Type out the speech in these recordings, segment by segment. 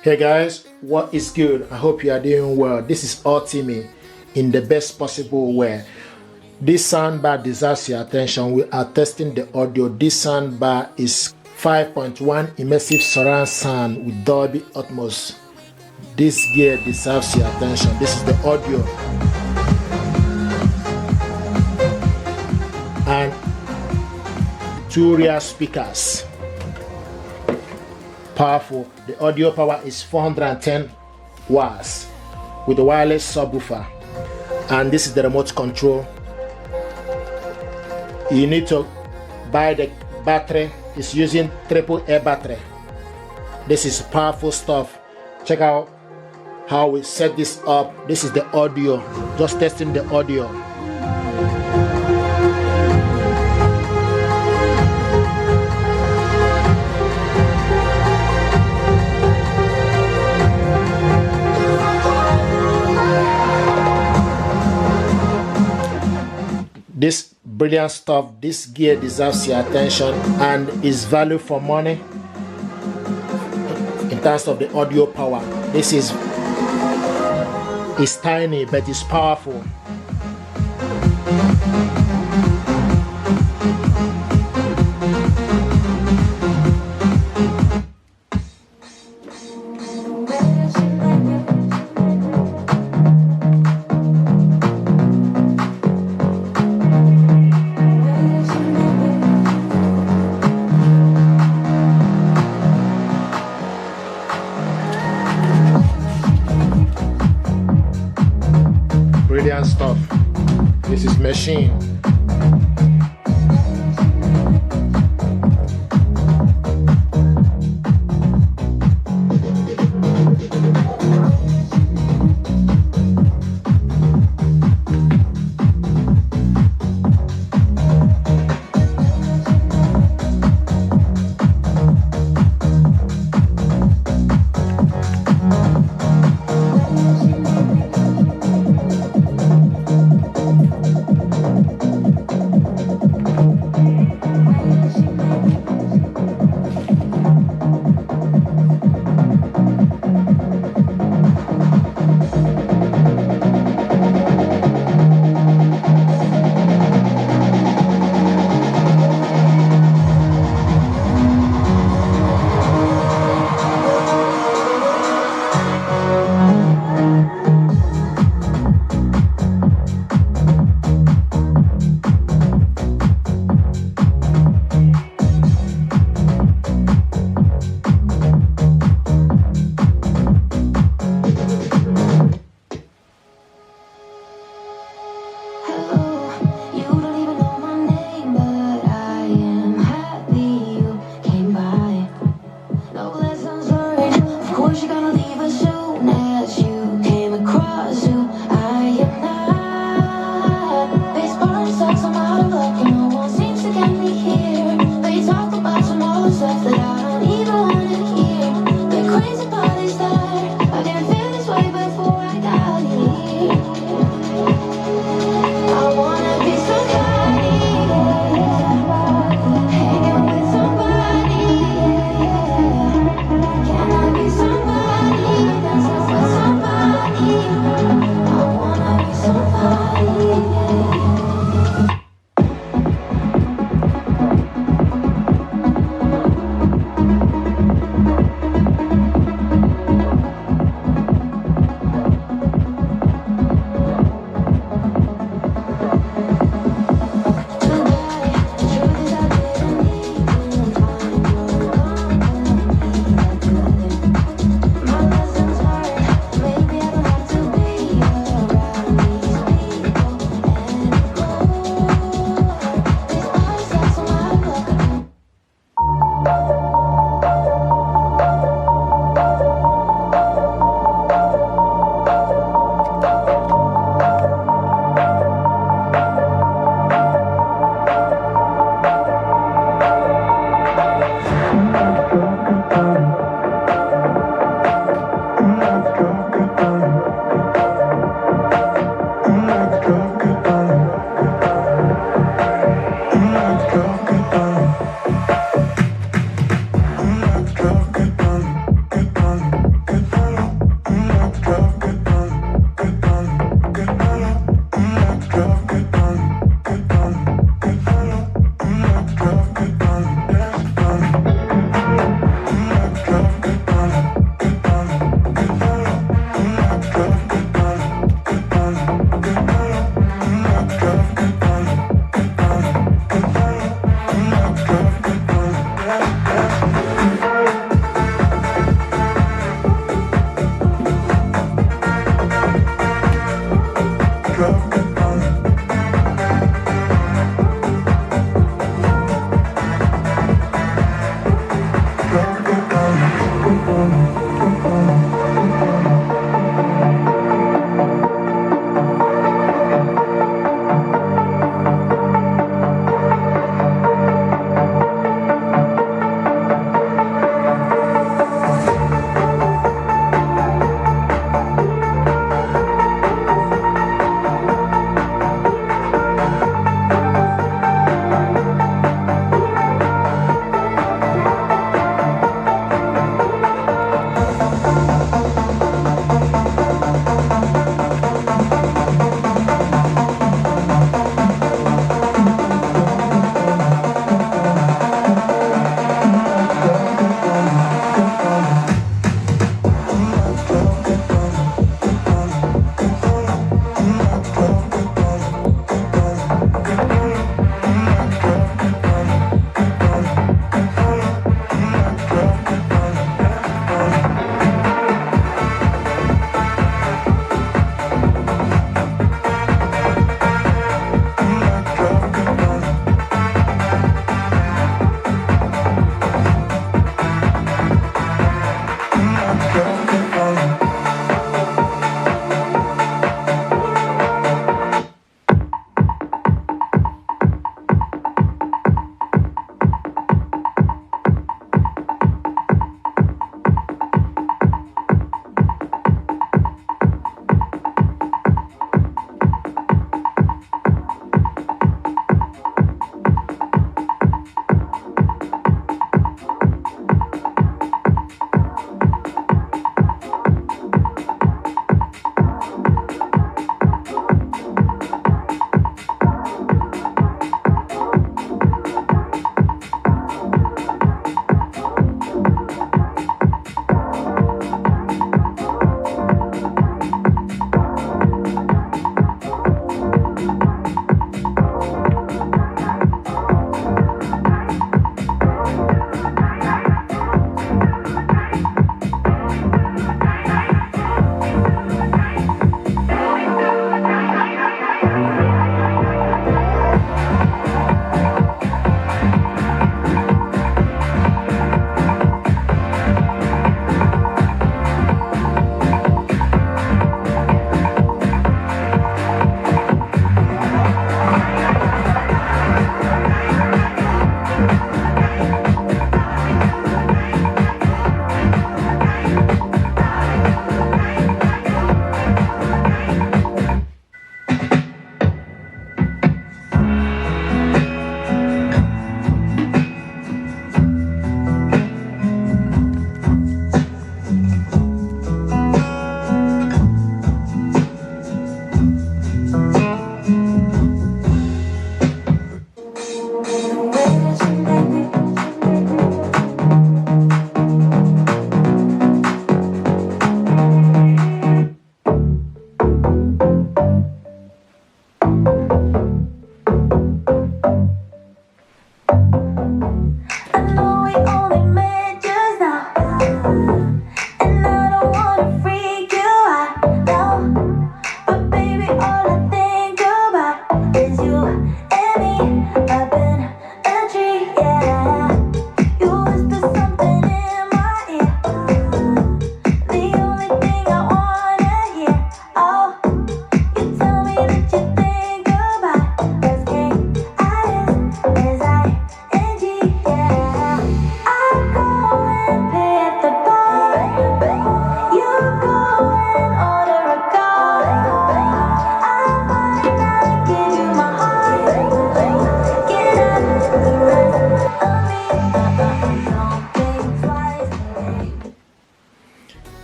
Hey guys, what is good? I hope you are doing well. This is ULTIMEA in the best possible way. This soundbar deserves your attention. We are testing the audio. This soundbar is 5.1 immersive surround sound with Dolby Atmos. This gear deserves your attention. This is the audio. And two rear speakers. Powerful. The audio power is 410 watts with a wireless subwoofer, and this is the remote control. You need to buy the battery. It's using AAA battery. This is powerful stuff. Check out how we set this up. This is the audio. Just testing the audio. This brilliant stuff, this gear deserves your attention and is value for money in terms of the audio power. This is tiny, but it's powerful. Brilliant stuff. This is machine.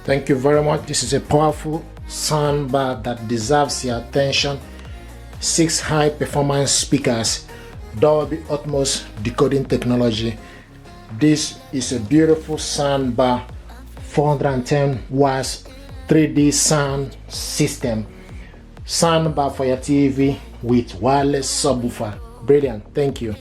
Thank you very much. This is a powerful soundbar that deserves your attention. 6 high performance speakers, Dolby Atmos decoding technology. This is a beautiful soundbar, 410 watts 3D sound system. Soundbar for your TV with wireless subwoofer. Brilliant. Thank you.